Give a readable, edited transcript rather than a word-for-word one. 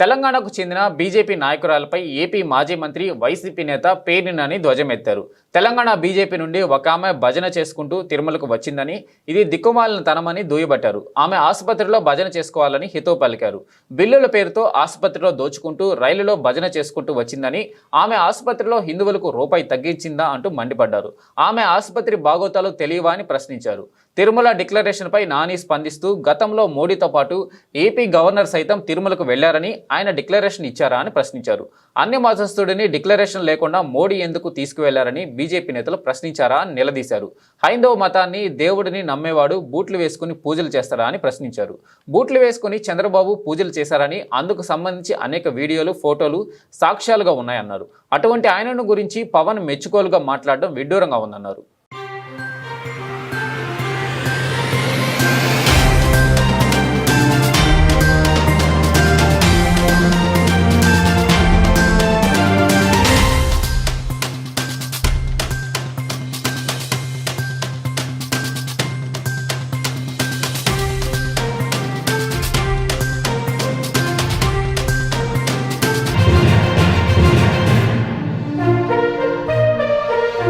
తెలంగాణకు చెందిన BJP నాయకురాలపై AP మాజీ మంత్రి వైసీపీ నేత పేర్ని నాని ధ్వజమెత్తారు. తెలంగాణ బీజేపీ నుండి ఒక ఆమె భజన చేసుకుంటూ తిరుమలకు వచ్చిందని, ఇది దిక్కుమాలిన తనమని దుయ్యబట్టారు. ఆమె ఆసుపత్రిలో భజన చేసుకోవాలని హితవు పలికారు. బిల్లుల పేరుతో ఆసుపత్రిలో దోచుకుంటూ రైలులో భజన చేసుకుంటూ వచ్చిందని, ఆమె ఆసుపత్రిలో హిందువులకు రూపాయి తగ్గించిందా అంటూ మండిపడ్డారు. ఆమె ఆసుపత్రి బాగోతాలు తెలియవా అని ప్రశ్నించారు. తిరుమల డిక్లరేషన్పై నాని స్పందిస్తూ, గతంలో మోడీతో పాటు ఏపీ గవర్నర్ సైతం తిరుమలకు వెళ్లారని, ఆయన డిక్లరేషన్ ఇచ్చారా అని ప్రశ్నించారు. అన్ని మతస్థుడిని డిక్లరేషన్ లేకుండా మోడీ ఎందుకు తీసుకువెళ్లారని బీజేపీ నేతలు ప్రశ్నించారా అని నిలదీశారు. హైందవ మతాన్ని, దేవుడిని నమ్మేవాడు బూట్లు వేసుకుని పూజలు చేస్తారా అని ప్రశ్నించారు. బూట్లు వేసుకుని చంద్రబాబు పూజలు చేశారని, అందుకు సంబంధించి అనేక వీడియోలు, ఫోటోలు సాక్ష్యాలుగా ఉన్నాయన్నారు. అటువంటి ఆయనను గురించి పవన్ మెచ్చుకోలుగా మాట్లాడడం విడ్డూరంగా ఉందన్నారు.